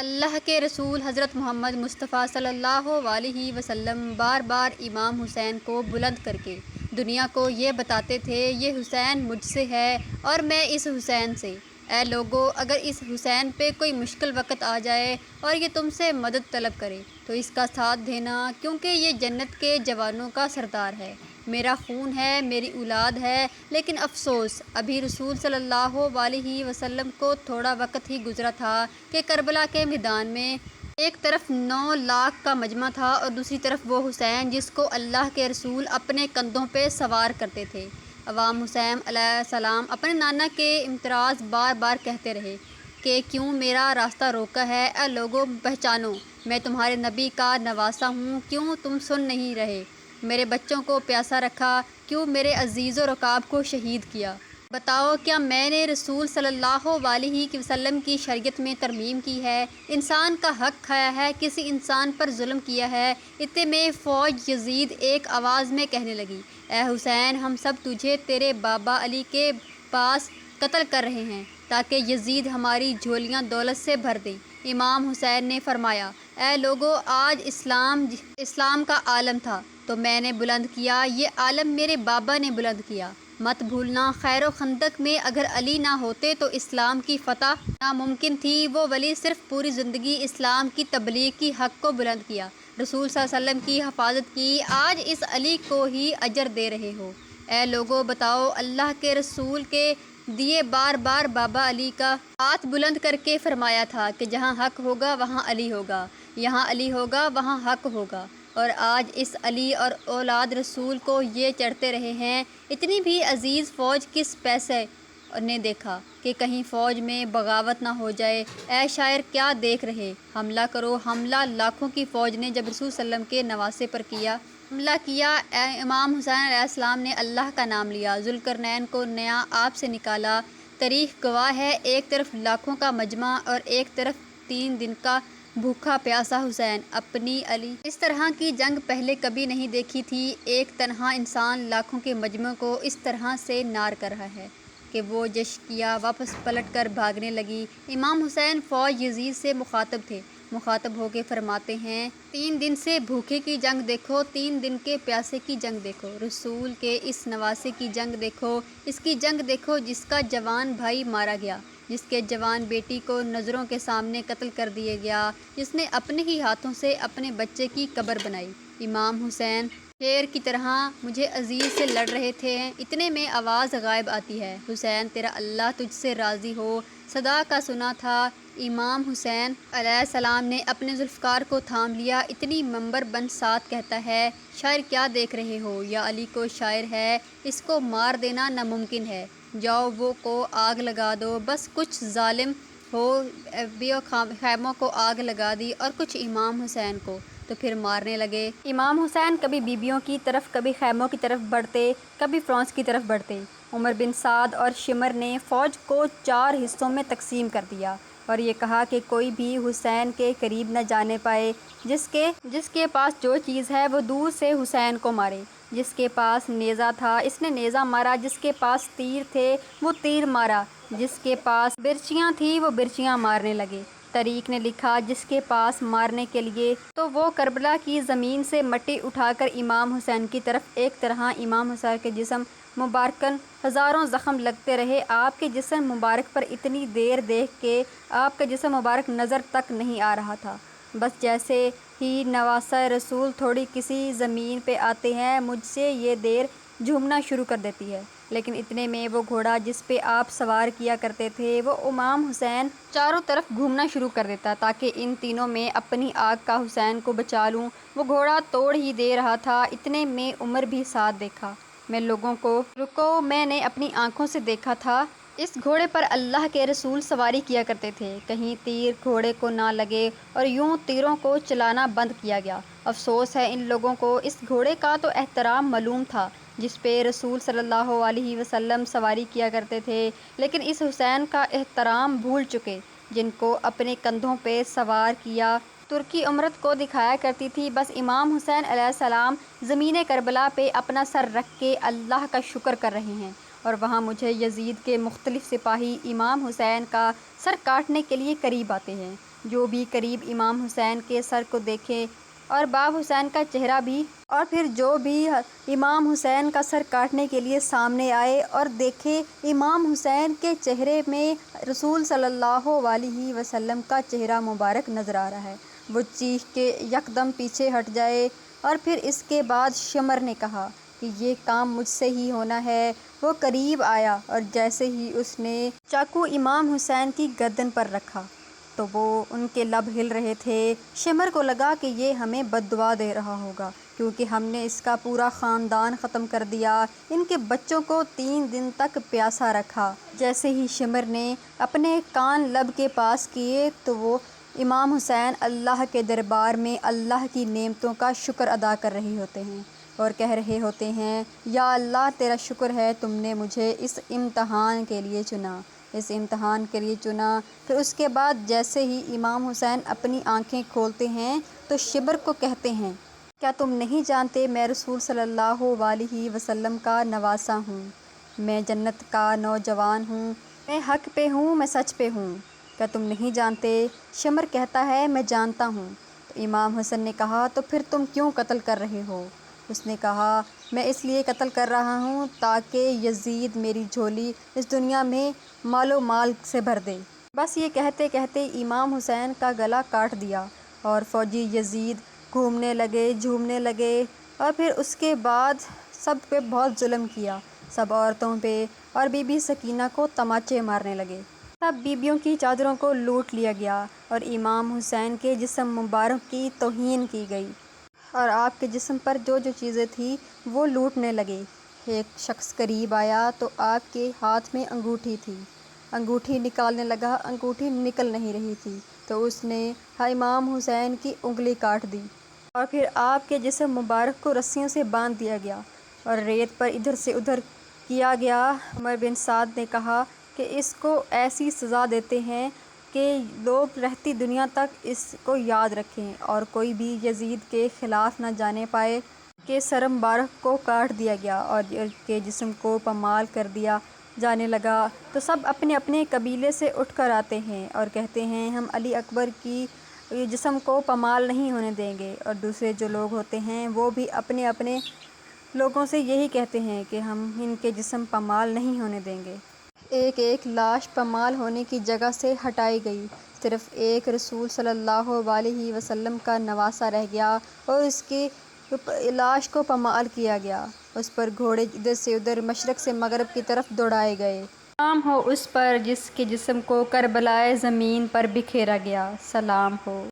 اللہ کے رسول حضرت محمد مصطفیٰ صلی اللہ علیہ وسلم بار بار امام حسین کو بلند کر کے دنیا کو یہ بتاتے تھے، یہ حسین مجھ سے ہے اور میں اس حسین سے۔ اے لوگو، اگر اس حسین پہ کوئی مشکل وقت آ جائے اور یہ تم سے مدد طلب کرے تو اس کا ساتھ دینا، کیونکہ یہ جنت کے جوانوں کا سردار ہے، میرا خون ہے، میری اولاد ہے۔ لیکن افسوس، ابھی رسول صلی اللہ علیہ وسلم کو تھوڑا وقت ہی گزرا تھا کہ کربلا کے میدان میں ایک طرف 9 لاکھ کا مجمع تھا اور دوسری طرف وہ حسین جس کو اللہ کے رسول اپنے کندھوں پہ سوار کرتے تھے۔ امام حسین علیہ السلام اپنے نانا کے امتراض بار بار کہتے رہے کہ کیوں میرا راستہ روکا ہے؟ اے لوگو، پہچانو، میں تمہارے نبی کا نواسا ہوں، کیوں تم سن نہیں رہے؟ میرے بچوں کو پیاسا رکھا، کیوں میرے عزیز و رقاب کو شہید کیا؟ بتاؤ، کیا میں نے رسول صلی اللہ علیہ وسلم کی شریعت میں ترمیم کی ہے، انسان کا حق کھایا ہے، کسی انسان پر ظلم کیا ہے؟ اتنے میں فوج یزید ایک آواز میں کہنے لگی، اے حسین، ہم سب تجھے تیرے بابا علی کے پاس قتل کر رہے ہیں تاکہ یزید ہماری جھولیاں دولت سے بھر دے۔ امام حسین نے فرمایا، اے لوگو، آج اسلام کا عالم تھا تو میں نے بلند کیا، یہ عالم میرے بابا نے بلند کیا۔ مت بھولنا، خیر و خندق میں اگر علی نہ ہوتے تو اسلام کی فتح ناممکن تھی۔ وہ ولی صرف پوری زندگی اسلام کی تبلیغ کی حق کو بلند کیا، رسول صلی اللہ علیہ وسلم کی حفاظت کی، آج اس علی کو ہی اجر دے رہے ہو۔ اے لوگو، بتاؤ، اللہ کے رسول کے دیے بار بار بابا علی کا ہاتھ بلند کر کے فرمایا تھا کہ جہاں حق ہوگا وہاں علی ہوگا، یہاں علی ہوگا وہاں حق ہوگا، اور آج اس علی اور اولاد رسول کو یہ چڑھتے رہے ہیں۔ اتنی بھی عزیز فوج کس پیسے نے دیکھا کہ کہیں فوج میں بغاوت نہ ہو جائے؟ اے شاعر، کیا دیکھ رہے؟ حملہ کرو، حملہ لاکھوں کی فوج نے جب رسول صلی اللہ علیہ وسلم کے نواسے پر کیا، حملہ کیا، امام حسین علیہ السلام نے اللہ کا نام لیا، ذوالقرنین کو نیا آپ سے نکالا۔ تاریخ گواہ ہے، ایک طرف لاکھوں کا مجمع اور ایک طرف 3 دن کا بھوکا پیاسا حسین اپنی علی۔ اس طرح کی جنگ پہلے کبھی نہیں دیکھی تھی، ایک تنہا انسان لاکھوں کے مجمع کو اس طرح سے نار کر رہا ہے کہ وہ جش کیا، واپس پلٹ کر بھاگنے لگی۔ امام حسین فوج یزید سے مخاطب تھے، مخاطب ہو کے فرماتے ہیں، 3 دن سے بھوکے کی جنگ دیکھو، 3 دن کے پیاسے کی جنگ دیکھو، رسول کے اس نواسے کی جنگ دیکھو، اس کی جنگ دیکھو جس کا جوان بھائی مارا گیا، جس کے جوان بیٹی کو نظروں کے سامنے قتل کر دیا گیا، جس نے اپنے ہی ہاتھوں سے اپنے بچے کی قبر بنائی۔ امام حسین شیر کی طرح مجھے عزیز سے لڑ رہے تھے، اتنے میں آواز غائب آتی ہے، حسین تیرا اللہ تجھ سے راضی ہو۔ صدا کا سنا تھا، امام حسین علیہ السلام نے اپنے ذوالفقار کو تھام لیا، اتنی منبر بن ساتھ کہتا ہے، شاعر کیا دیکھ رہے ہو؟ یا علی کو شاعر ہے، اس کو مار دینا ناممکن ہے، جاؤ وہ کو آگ لگا دو۔ بس کچھ ظالم ہو خیموں کو آگ لگا دی اور کچھ امام حسین کو، تو پھر مارنے لگے۔ امام حسین کبھی بیبیوں کی طرف، کبھی خیموں کی طرف بڑھتے، کبھی فرانس کی طرف بڑھتے۔ عمر بن سعد اور شمر نے فوج کو 4 حصوں میں تقسیم کر دیا اور یہ کہا کہ کوئی بھی حسین کے قریب نہ جانے پائے، جس کے پاس جو چیز ہے وہ دور سے حسین کو مارے۔ جس کے پاس نیزہ تھا اس نے نیزہ مارا، جس کے پاس تیر تھے وہ تیر مارا، جس کے پاس برچیاں تھیں وہ برچیاں مارنے لگے۔ طریق نے لکھا، جس کے پاس مارنے کے لیے تو وہ کربلا کی زمین سے مٹی اٹھا کر امام حسین کی طرف، ایک طرح امام حسین کے جسم مبارکن ہزاروں زخم لگتے رہے۔ آپ کے جسم مبارک پر اتنی دیر دیکھ کے آپ کا جسم مبارک نظر تک نہیں آ رہا تھا، بس جیسے ہی نواسہ رسول تھوڑی کسی زمین پہ آتے ہیں مجھ سے یہ دیر جھومنا شروع کر دیتی ہے۔ لیکن اتنے میں وہ گھوڑا جس پہ آپ سوار کیا کرتے تھے وہ امام حسین چاروں طرف گھومنا شروع کر دیتا تاکہ ان تینوں میں اپنی آگ کا حسین کو بچا لوں۔ وہ گھوڑا توڑ ہی دے رہا تھا، اتنے میں عمر بھی ساتھ دیکھا۔ میں لوگوں کو رکو، میں نے اپنی آنکھوں سے دیکھا تھا، اس گھوڑے پر اللہ کے رسول سواری کیا کرتے تھے، کہیں تیر گھوڑے کو نہ لگے اور یوں تیروں کو چلانا بند کیا گیا۔ افسوس ہے ان لوگوں کو، اس گھوڑے کا تو احترام معلوم تھا جس پہ رسول صلی اللہ علیہ وسلم سواری کیا کرتے تھے، لیکن اس حسین کا احترام بھول چکے جن کو اپنے کندھوں پہ سوار کیا۔ ترکی عمرت کو دکھایا کرتی تھی، بس امام حسین علیہ السلام زمین کربلا پہ اپنا سر رکھ کے اللہ کا شکر کر رہے ہیں، اور وہاں مجھے یزید کے مختلف سپاہی امام حسین کا سر کاٹنے کے لیے قریب آتے ہیں۔ جو بھی قریب امام حسین کے سر کو دیکھے اور باب حسین کا چہرہ بھی، اور پھر جو بھی امام حسین کا سر کاٹنے کے لیے سامنے آئے اور دیکھے امام حسین کے چہرے میں رسول صلی اللہ علیہ وسلم کا چہرہ مبارک نظر آ رہا ہے، وہ چیخ کے یکدم پیچھے ہٹ جائے۔ اور پھر اس کے بعد شمر نے کہا کہ یہ کام مجھ سے ہی ہونا ہے۔ وہ قریب آیا اور جیسے ہی اس نے چاقو امام حسین کی گردن پر رکھا تو وہ ان کے لب ہل رہے تھے۔ شمر کو لگا کہ یہ ہمیں بد دعا دے رہا ہوگا کیونکہ ہم نے اس کا پورا خاندان ختم کر دیا، ان کے بچوں کو 3 دن تک پیاسا رکھا۔ جیسے ہی شمر نے اپنے کان لب کے پاس کیے تو وہ امام حسین اللہ کے دربار میں اللہ کی نعمتوں کا شکر ادا کر رہے ہوتے ہیں اور کہہ رہے ہوتے ہیں، یا اللہ تیرا شکر ہے تم نے مجھے اس امتحان کے لیے چنا، اس امتحان کے لیے چنا۔ پھر اس کے بعد جیسے ہی امام حسین اپنی آنکھیں کھولتے ہیں تو شمر کو کہتے ہیں، کیا تم نہیں جانتے میں رسول صلی اللہ علیہ وسلم کا نواسہ ہوں، میں جنت کا نوجوان ہوں، میں حق پہ ہوں، میں سچ پہ ہوں، کیا تم نہیں جانتے؟ شمر کہتا ہے میں جانتا ہوں۔ تو امام حسن نے کہا تو پھر تم کیوں قتل کر رہے ہو؟ اس نے کہا میں اس لیے قتل کر رہا ہوں تاکہ یزید میری جھولی اس دنیا میں مال و مال سے بھر دے۔ بس یہ کہتے کہتے امام حسین کا گلا کاٹ دیا اور فوجی یزید گھومنے لگے، جھومنے لگے، اور پھر اس کے بعد سب پہ بہت ظلم کیا، سب عورتوں پہ، اور بی بی سکینہ کو تماچے مارنے لگے۔ سب بیبیوں کی چادروں کو لوٹ لیا گیا اور امام حسین کے جسم مبارک کی توہین کی گئی اور آپ کے جسم پر جو جو چیزیں تھیں وہ لوٹنے لگے۔ ایک شخص قریب آیا تو آپ کے ہاتھ میں انگوٹھی تھی، انگوٹھی نکالنے لگا، انگوٹھی نکل نہیں رہی تھی تو اس نے امام حسین کی انگلی کاٹ دی اور پھر آپ کے جسم مبارک کو رسیوں سے باندھ دیا گیا اور ریت پر ادھر سے ادھر کیا گیا۔ عمر بن سعد نے کہا کہ اس کو ایسی سزا دیتے ہیں کہ لوگ رہتی دنیا تک اس کو یاد رکھیں اور کوئی بھی یزید کے خلاف نہ جانے پائے۔ کہ سر مبارک کو کاٹ دیا گیا اور کے جسم کو پامال کر دیا جانے لگا تو سب اپنے اپنے قبیلے سے اٹھ کر آتے ہیں اور کہتے ہیں ہم علی اکبر کی جسم کو پامال نہیں ہونے دیں گے، اور دوسرے جو لوگ ہوتے ہیں وہ بھی اپنے اپنے لوگوں سے یہی کہتے ہیں کہ ہم ان کے جسم پامال نہیں ہونے دیں گے۔ ایک ایک لاش پامال ہونے کی جگہ سے ہٹائی گئی، صرف ایک رسول صلی اللہ علیہ وسلم کا نواسہ رہ گیا اور اس کی لاش کو پامال کیا گیا۔ اس پر گھوڑے ادھر سے ادھر، مشرق سے مغرب کی طرف دوڑائے گئے۔ سلام ہو اس پر جس کے جسم کو کربلائے زمین پر بکھیرا گیا، سلام ہو۔